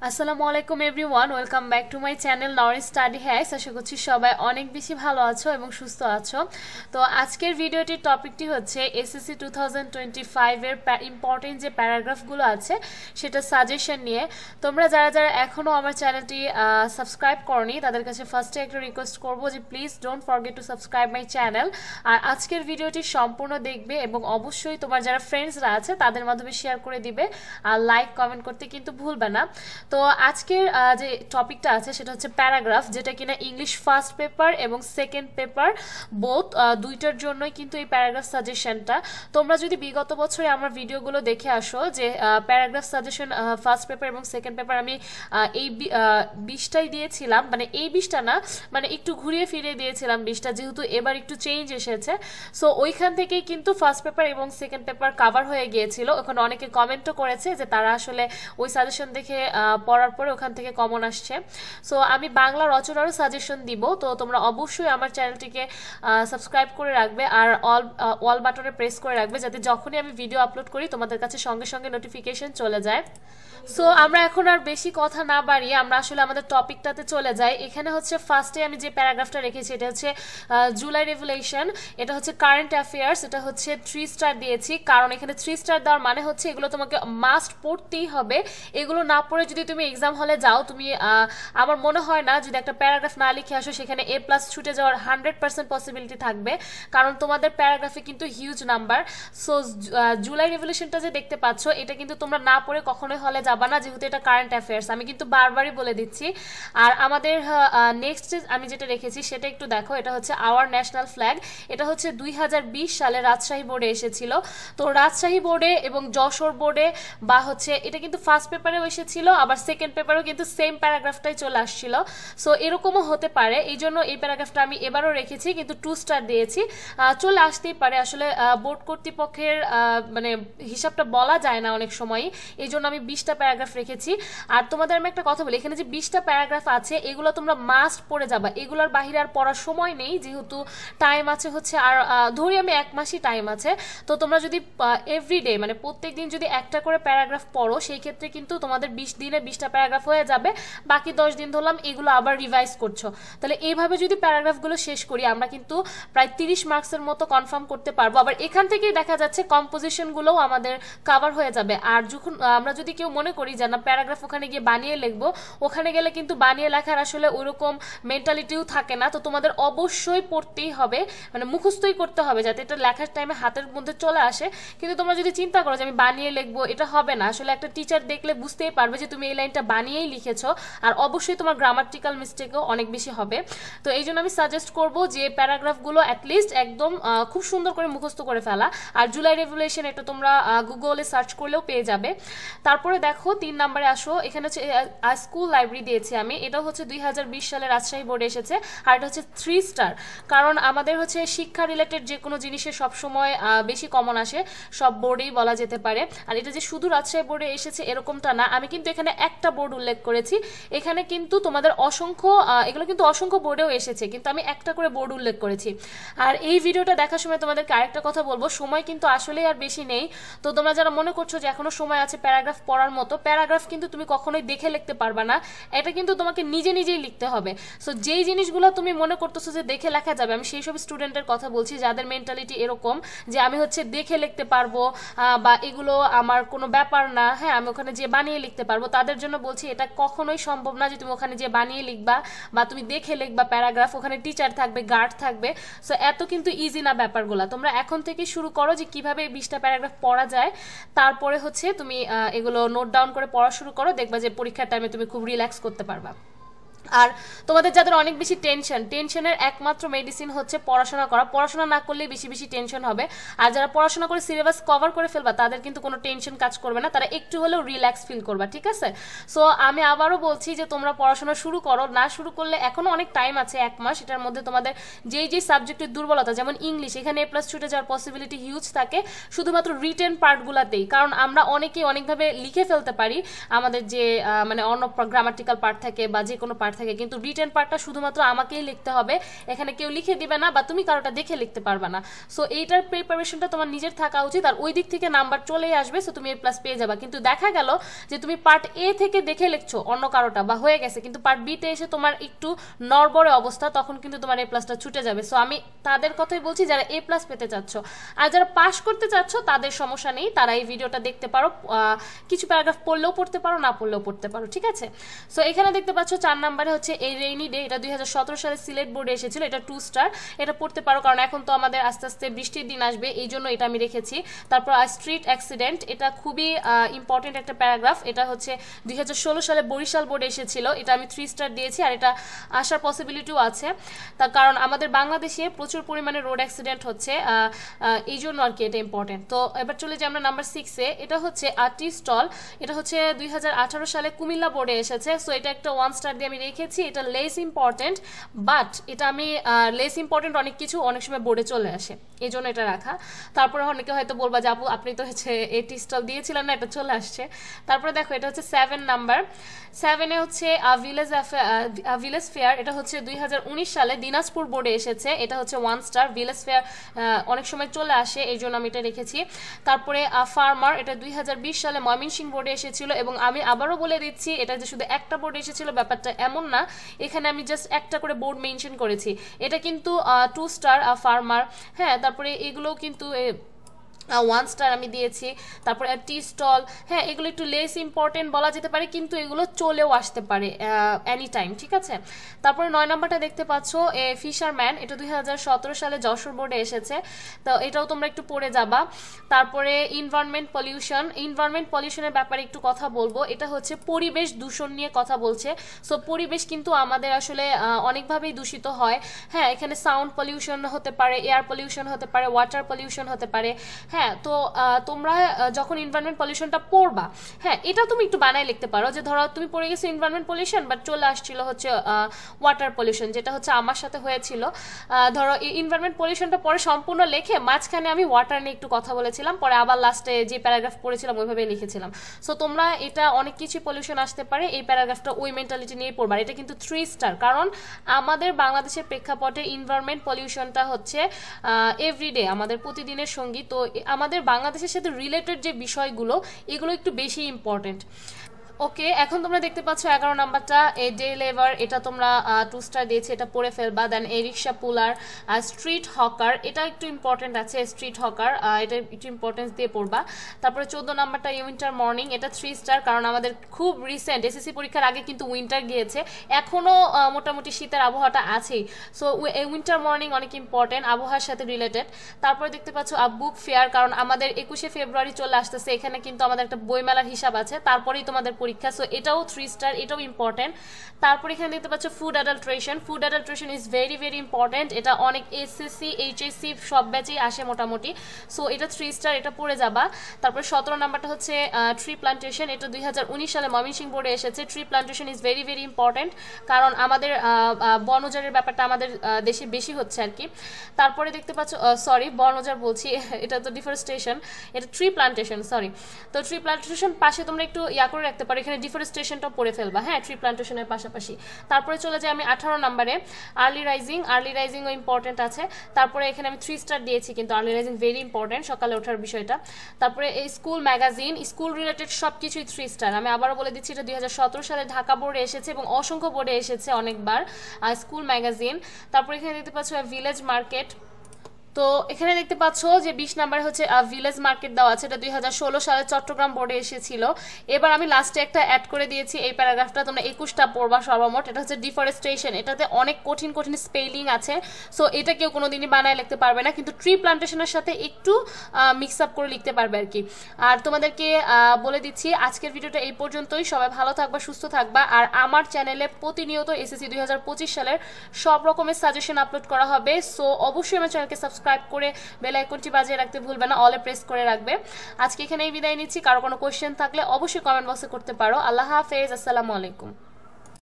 আসসালামু আলাইকুম everyone, welcome back to my channel Norin study hacks. আশা করছি সবাই অনেক বেশি ভালো আছো এবং সুস্থ আছো। তো আজকের ভিডিওটির টপিকটি হচ্ছে এসএসসি 2025 এর ইম্পর্টেন্ট যে প্যারাগ্রাফগুলো আছে সেটা সাজেশন নিয়ে। তোমরা যারা যারা এখনও আমার চ্যানেলটি সাবস্ক্রাইব করনি তাদের কাছে ফার্স্টে একটা রিকোয়েস্ট করবো যে please don't forget to subscribe my channel. আর আজকের ভিডিওটি সম্পূর্ণ দেখবে এবং অবশ্যই তোমার যারা ফ্রেন্ডসরা আছে তাদের মাধ্যমে শেয়ার করে দিবে, আর লাইক কমেন্ট করতে কিন্তু ভুলবে না। তো আজকের যে টপিকটা আছে সেটা হচ্ছে প্যারাগ্রাফ, যেটা কিনা ইংলিশ ফার্স্ট পেপার এবং সেকেন্ড পেপার বোথ দুইটার জন্যই কিন্তু এই প্যারাগ্রাফ সাজেশনটা। তোমরা যদি বিগত বছরে আমার ভিডিওগুলো দেখে আসো যে প্যারাগ্রাফ সাজেশন ফার্স্ট পেপার এবং সেকেন্ড পেপার আমি এই 20টাই দিয়েছিলাম, মানে এই 20টা না, মানে একটু ঘুরিয়ে ফিরিয়ে দিয়েছিলাম 20টা, যেহেতু এবার একটু চেঞ্জ এসেছে। সো ওইখান থেকেই কিন্তু ফার্স্ট পেপার এবং সেকেন্ড পেপার কাভার হয়ে গিয়েছিল। ওখানে অনেকে কমেন্টও করেছে যে তারা আসলে ওই সাজেশন দেখে পড়ার পরে ওখান থেকে কমন আসছে। সো আমি বাংলা রচনারও সাজেশন দিব, তো তোমরা অবশ্যই আমার চ্যানেলটিকে সাবস্ক্রাইব করে রাখবে আর অল বাটনে প্রেস করে রাখবে, যাতে যখনই আমি ভিডিও আপলোড করি তোমাদের কাছে সঙ্গে সঙ্গে নোটিফিকেশন চলে যায়। সো আমরা এখন আর বেশি কথা না বাড়িয়ে আমরা আসলে আমাদের টপিকটাতে চলে যাই। এখানে হচ্ছে ফার্স্টে আমি যে প্যারাগ্রাফটা রেখেছি এটা হচ্ছে জুলাই রেভলিউশন, এটা হচ্ছে কারেন্ট অ্যাফেয়ার্স, এটা হচ্ছে 3 স্টার দিয়েছি। কারণ এখানে 3 স্টার দেওয়ার মানে হচ্ছে এগুলো তোমাকে মাস্ট পড়তেই হবে। এগুলো না পড়ে যদি তুমি এক্সাম হলে যাও, তুমি আমার মনে হয় না যদি একটা প্যারাগ্রাফ না লিখে আসো সেখানে A+ ছুটে যাওয়ার 100% পসিবিলিটি থাকবে, কারণ তোমাদের প্যারাগ্রাফে কিন্তু হিউজ নাম্বার। সো জুলাই রেভলিউশনটা যে দেখতে পাচ্ছ এটা কিন্তু তোমরা না পড়ে কখনোই হলে যাবা না, যেহেতু এটা কারেন্ট অ্যাফেয়ার্স, আমি কিন্তু বারবারই বলে দিচ্ছি। আর আমাদের নেক্সট আমি যেটা রেখেছি সেটা একটু দেখো, এটা হচ্ছে আওয়ার ন্যাশনাল ফ্ল্যাগ। এটা হচ্ছে 2020 সালে রাজশাহী বোর্ডে এসেছিল। তো রাজশাহী বোর্ডে এবং যশোর বোর্ডে বা হচ্ছে এটা কিন্তু ফার্স্ট পেপারেও এসেছিল, আবার সেকেন্ড পেপারেও কিন্তু সেম প্যারাগ্রাফটাই চলে আসছিল। সো এরকমও হতে পারে, এই জন্য এই প্যারাগ্রাফটা আমি এবারও রেখেছি, কিন্তু 2 স্টার দিয়েছি। চলে আসতেই পারে, আসলে বোর্ড কর্তৃপক্ষের মানে হিসাবটা বলা যায় না অনেক সময়ই, এই জন্য আমি 20টা প্যারাগ্রাফ রেখেছি। আর তোমাদের আমি একটা কথা বলি, এখানে যে 20টা প্যারাগ্রাফ আছে এগুলো তোমরা মাস্ট পড়ে যাবা, এগুলোর বাহিরে আর পড়ার সময় নেই, যেহেতু টাইম আছে হচ্ছে আর ধরি আমি 1 মাসই টাইম আছে। তো তোমরা যদি এভরিডে মানে প্রত্যেক দিন যদি একটা করে প্যারাগ্রাফ পড়ো, সেই ক্ষেত্রে কিন্তু তোমাদের 20 দিনে 20টা প্যারাগ্রাফ হয়ে যাবে। বাকি 10 দিন ধরলাম এগুলো আবার রিভাইজ করছো, তাহলে এইভাবে যদি প্যারাগ্রাফগুলো শেষ করি আমরা কিন্তু প্রায় 30 মার্কসের মতো কনফার্ম করতে পারবো। আবার এখান থেকেই দেখা যাচ্ছে কম্পোজিশনগুলোও আমাদের কাভার হয়ে যাবে। আর যখন আমরা যদি কেউ মনে করি যে না প্যারাগ্রাফ ওখানে গিয়ে বানিয়ে লিখবো, ওখানে গেলে কিন্তু বানিয়ে লেখার আসলে ওইরকম মেন্টালিটিও থাকে না। তো তোমাদের অবশ্যই পড়তেই হবে, মানে মুখস্থই করতে হবে যাতে এটা লেখার টাইমে হাতের মধ্যে চলে আসে। কিন্তু তোমরা যদি চিন্তা করো যে আমি বানিয়ে লিখবো, এটা হবে না। আসলে একটা টিচার দেখলে বুঝতেই পারবে যে তুমি এই লাইনটা বানিয়েই লিখেছো, আর অবশ্যই তোমার গ্রামাটিক্যাল মিস্টেকও অনেক বেশি হবে। তো এই জন্য আমি সাজেস্ট করবো যে প্যারাগ্রাফগুলো অ্যাটলিস্ট একদম খুব সুন্দর করে মুখস্থ করে ফেলা। আর জুলাই রেভলিউশন এটা তোমরা গুগলে সার্চ করলেও পেয়ে যাবে। তারপরে দেখো 3 নম্বরে আসো, এখানে হচ্ছে স্কুল লাইব্রেরি দিয়েছি আমি, এটা হচ্ছে 2020 সালে রাজশাহী বোর্ডে এসেছে। আর এটা হচ্ছে 3 স্টার, কারণ আমাদের হচ্ছে শিক্ষা রিলেটেড যে কোনো জিনিসের সবসময় বেশি কমন আসে, সব বোর্ডেই বলা যেতে পারে। আর এটা যে শুধু রাজশাহী বোর্ডে এসেছে এরকমটা না, আমি কিন্তু এখানে একটা বোর্ড উল্লেখ করেছি, এখানে কিন্তু তোমাদের অসংখ্য এগুলো কিন্তু অসংখ্য বোর্ডেও এসেছে, কিন্তু আমি একটা করে বোর্ড উল্লেখ করেছি। আর এই ভিডিওটা দেখার সময় তোমাদেরকে আরেকটা কথা বলবো, সময় কিন্তু আসলেই আর বেশি নেই। তো তোমরা যারা মনে করছো যে এখনো সময় আছে প্যারাগ্রাফ পড়ার মতো, প্যারাগ্রাফ কিন্তু তুমি কখনোই দেখে লিখতে পারবে না, এটা কিন্তু তোমাকে নিজে নিজেই লিখতে হবে। সো যেই জিনিসগুলো তুমি মনে করতেছো যে দেখে লেখা যাবে, আমি সেই সব স্টুডেন্টের কথা বলছি যাদের মেন্টালিটি এরকম যে আমি হচ্ছে দেখে লিখতে পারবো বা এগুলো আমার কোনো ব্যাপার না, হ্যাঁ আমি ওখানে যে বানিয়ে লিখতে পারবো, তাদের জন্য বলছি এটা কখনোই সম্ভব না যে তুমি ওখানে যে বানিয়ে লিখবা বা তুমি দেখে লিখবা প্যারাগ্রাফ, ওখানে টিচার থাকবে, গার্ড থাকবে। সো এত কিন্তু ইজি না ব্যাপারগুলো। তোমরা এখন থেকে শুরু করো যে কিভাবে 20টা প্যারাগ্রাফ পড়া যায়, তারপরে হচ্ছে তুমি এগুলো নোট ডাউন করে পড়া শুরু করো, দেখবা যে পরীক্ষার টাইমে তুমি খুব রিল্যাক্স করতে পারবা। আর তোমাদের যাদের অনেক বেশি টেনশনের একমাত্র মেডিসিন হচ্ছে পড়াশোনা করা, পড়াশোনা না করলে বেশি বেশি টেনশন হবে। আর যারা পড়াশোনা করে সিলেবাস কভার করে ফেলবা তাদের কিন্তু কোনো টেনশন কাজ করবে না, তারা একটু হলেও রিল্যাক্স ফিল করবা, ঠিক আছে? সো আমি আবারও বলছি যে তোমরা পড়াশোনা শুরু করো, না শুরু করলে এখনো অনেক টাইম আছে, 1 মাস। এটার মধ্যে তোমাদের যেই যেই সাবজেক্টের দুর্বলতা, যেমন ইংলিশ, এখানে A+ ছুটে যাওয়ার পসিবিলিটি হিউজ থাকে শুধুমাত্র রিটেন পার্টগুলোতেই, কারণ আমরা অনেকেই অনেকভাবে লিখে ফেলতে পারি আমাদের যে মানে অন্য গ্রামাটিক্যাল পার্ট থাকে বা যে কোনো পার্ট থাকে, কিন্তু রিটেন পার্টটা শুধুমাত্র আমাকেই লিখতে হবে, এখানে কেউ লিখে দিবে না বা তুমি কারোটা দেখে লিখতে পারবে না। সো এইটার প্রিপারেশনটা তোমার নিজের থাকা উচিত, আর ওই দিক থেকে নাম্বার চলেই আসবে, সো তুমি A+ পেয়ে যাবা। কিন্তু দেখা গেল যে তুমি পার্ট এ থেকে দেখে লিখছো অন্য কারোটা বা হয়ে গেছে, কিন্তু পার্ট বিতে এসে তোমার একটু নড়বড়ে অবস্থা, তখন কিন্তু তোমার A+টা ছুটে যাবে। সো আমি তাদের কথাই বলছি যারা A+ পেতে চাচ্ছ, আর যারা পাস করতে চাচ্ছ তাদের সমস্যা নেই, তারা এই ভিডিওটা দেখতে পারো, কিছু প্যারাগ্রাফ পড়লেও পড়তে পারো, না পড়লেও পড়তে পারো, ঠিক আছে। সো এখানে দেখতে পাচ্ছ 4 নম্বরে হচ্ছে এই রেইনি ডে, এটা 2017 সালে সিলেট বোর্ডে এসেছিল, এটা 2 স্টার, এটা পড়তে পারো কারণ এখন তো আমাদের আস্তে আস্তে বৃষ্টির দিন আসবে, এই জন্য এটা আমি রেখেছি। তারপর স্ট্রিট অ্যাক্সিডেন্ট, এটা খুবই ইম্পর্টেন্ট একটা প্যারাগ্রাফ, এটা হচ্ছে 2016 সালে বরিশাল বোর্ডে এসেছিল, এটা আমি 3 স্টার দিয়েছি, আর এটা আসার পসিবিলিটিও আছে, তার কারণ আমাদের বাংলাদেশে প্রচুর পরিমাণে রোড অ্যাক্সিডেন্ট হচ্ছে, এই জন্য আর কি এটা ইম্পর্টেন্ট। তো এবার চলে যাই আমরা নাম্বার 6-এ, এটা হচ্ছে টি স্টল, এটা হচ্ছে 2018 সালে কুমিল্লা বোর্ডে এসেছে। সো এটা একটা 1 স্টার দিয়ে আমি রেখেছি, এটা লেস ইম্পর্টেন্ট, বাট এটা আমি লেস ইম্পর্টেন্ট অনেক কিছু অনেক সময় বোর্ডে চলে আসে, এই জন্য এটা রাখা। তারপরে অনেকে হয়তো বলবা যে আপু আপনি তো হচ্ছে টি স্টল দিয়েছিলেন না, এটা চলে আসছে। তারপরে দেখো এটা হচ্ছে 7 নাম্বার, 7-এ হচ্ছে ভিলেজ ফেয়ার, এটা হচ্ছে 2019 সালে দিনাজপুর বোর্ডে এসেছে, এটা হচ্ছে 1 স্টার। ভিলেজ ফেয়ার অনেক সময় চলে আসে, এই জন্য আমি এটা রেখেছি। তারপরে ফার্মার, এটা 2020 সালে ময়মনসিংহ বোর্ডে এসেছিল, এবং আমি আবারও বলে দিচ্ছি এটা যে শুধু একটা বোর্ডে এসেছিল ব্যাপারটা এমন না, এখানে আমি জাস্ট একটা করে বোর্ড মেনশন করেছি, এটা কিন্তু 2 স্টার ফার্মার। হ্যাঁ, তারপরে এগুলোও কিন্তু 1 স্টার আমি দিয়েছি। তারপরে টি স্টল, হ্যাঁ এগুলো একটু লেস ইম্পর্টেন্ট বলা যেতে পারে, কিন্তু এগুলো চলেও আসতে পারে এনি টাইম, ঠিক আছে। তারপরে 9 নাম্বারটা দেখতে পাচ্ছ ফিশারম্যান, এটা 2017 সালে যশোর বোর্ডে এসেছে, তো এটাও তোমরা একটু পড়ে যাবা। তারপরে ইনভায়রনমেন্ট পলিউশনের ব্যাপারে একটু কথা বলবো, এটা হচ্ছে পরিবেশ দূষণ নিয়ে কথা বলছে। সো পরিবেশ কিন্তু আমাদের আসলে অনেকভাবেই দূষিত হয়, হ্যাঁ এখানে সাউন্ড পলিউশন হতে পারে, এয়ার পলিউশন হতে পারে, ওয়াটার পলিউশন হতে পারে। হ্যাঁ, তো তোমরা যখন এনভায়রনমেন্ট পলিউশনটা পড়বা, হ্যাঁ এটা তুমি একটু বানায় লিখতে পারো, যে ধরো তুমি পড়ে গেছো এনভায়রনমেন্ট পলিউশন, বাট চলে আসছিল হচ্ছে ওয়াটার পলিউশন, যেটা হচ্ছে আমার সাথে হয়েছিল। ধরো এনভায়রনমেন্ট পলিউশনটা পরে সম্পূর্ণ লিখে মাঝখানে আমি ওয়াটার নিয়ে একটু কথা বলেছিলাম, পরে আবার লাস্টে যে প্যারাগ্রাফ পড়েছিলাম ওইভাবে লিখেছিলাম। সো তোমরা এটা অনেক কিছু পলিউশন আসতে পারে, এই প্যারাগ্রাফটা ওই মেন্টালিটি নিয়ে পড়বা। এটা কিন্তু 3 স্টার, কারণ আমাদের বাংলাদেশের প্রেক্ষাপটে এনভায়রনমেন্ট পলিউশনটা হচ্ছে এভরিডে আমাদের প্রতিদিনের সঙ্গী, তো আমাদের বাংলাদেশের সাথে রিলেটেড যে বিষয়গুলো এগুলো একটু বেশি ইম্পর্টেন্ট। ওকে, এখন তোমরা দেখতে পাচ্ছ 11 নাম্বারটা এ ডে লেবার, এটা তোমরা 2 স্টার দিয়েছে, এটা পড়ে ফেলবা। দেন এ রিক্সা পুলার, স্ট্রিট হকার, এটা একটু ইম্পর্টেন্ট আছে, স্ট্রিট হকার এটা একটু ইম্পর্টেন্স দিয়ে পড়বা। তারপরে 14 নাম্বারটা উইন্টার মর্নিং, এটা 3 স্টার, কারণ আমাদের খুব রিসেন্ট এসএসসি পরীক্ষার আগে কিন্তু উইন্টার গিয়েছে, এখনো মোটামুটি শীতের আবহাওয়াটা আছেই। সো উইন্টার মর্নিং অনেক ইম্পর্টেন্ট, আবহাওয়ার সাথে রিলেটেড। তারপরে দেখতে পাচ্ছ বুক ফেয়ার, কারণ আমাদের 21শে ফেব্রুয়ারি চলে আসতেছে, এখানে কিন্তু আমাদের একটা বইমেলার হিসাব আছে, তারপরেই তোমাদের পরীক্ষা, সো এটাও 3 স্টার, এটাও ইম্পর্টেন্ট। তারপর এখানে দেখতে পাচ্ছ food adulteration is very very important, এটা অনেক এসএসসি এইচএসসি সব ব্যাচেই আসে মোটামুটি, সো এটা 3 স্টার, এটা পড়ে যাবা। তারপর 17 নাম্বারটা হচ্ছে ট্রি প্লান্টেশন, এটা 2019 সালে ময়মনসিংহ বোর্ডে এসেছে। Tree plantation is very very important, কারণ আমাদের বন উজাড়ের ব্যাপারটা আমাদের দেশে বেশি হচ্ছে আর কি। তারপরে দেখতে পাচ্ছ সরি বন উজাড় বলছি, এটা তো ডিফরেস্টেশন, এটা ট্রি প্লান্টেশন সরি। তো ট্রি প্লান্টেশন পাশে তোমরা একটু করে রাখতে পারো, এখানে ডিফরেস্টেশনটা পড়ে ফেলবা, হ্যাঁ ট্রি প্লান্টেশনের পাশাপাশি। তারপরে চলে যাই আমি 18 নাম্বারে আর্লি রাইজিংও ইম্পর্টেন্ট আছে। তারপরে এখানে আমি 3 স্টার দিয়েছি, কিন্তু আর্লি রাইজিং ভেরি ইম্পর্টেন্ট, সকালে ওঠার বিষয়টা। তারপরে এই স্কুল ম্যাগাজিন, স্কুল রিলেটেড সব কিছুই 3 স্টার। আমি আবারও বলে দিচ্ছি, এটা 2017 সালে ঢাকা বোর্ডে এসেছে এবং অসংখ্য বোর্ডে এসেছে অনেকবার স্কুল ম্যাগাজিন। তারপরে এখানে দেখতে পাচ্ছ ভিলেজ মার্কেট, তো এখানে দেখতে পাচ্ছ যে 20 নাম্বার হচ্ছে ভিলেজ মার্কেট দেওয়া আছে, এটা 2016 সালে চট্টগ্রাম বোর্ডে এসেছিল। এবার আমি লাস্টে একটা অ্যাড করে দিয়েছি, এই প্যারাগ্রাফটা তোমরা 21টা পড়বা সর্বমোট। এটা হচ্ছে ডিফরেস্টেশন, এটাতে অনেক কঠিন স্পেলিং আছে, সো এটা কেউ কোনোদিনই বানায় লিখতে পারবে না, কিন্তু ট্রি প্লান্টেশনের সাথে একটু মিক্স আপ করে লিখতে পারবে আর কি। আর তোমাদেরকে বলে দিচ্ছি আজকের ভিডিওটা এই পর্যন্তই, সবাই ভালো থাকবা, সুস্থ থাকবা। আর আমার চ্যানেলে প্রতিনিয়ত এসএসসি 2025 সালের সব রকমের সাজেশন আপলোড করা হবে, সো অবশ্যই আমার চ্যানেলকে সাবস্ক্রাইব করে বেল আইকনটি বাজিয়ে রাখতে ভুলবে না, অলে প্রেস করে রাখবে। আজকে এখানেই বিদায় নিচ্ছি, কারো কোনো কোশ্চেন থাকলে অবশ্যই কমেন্ট বক্সে করতে পারো। আল্লাহ হাফেজ, আসসালামু আলাইকুম।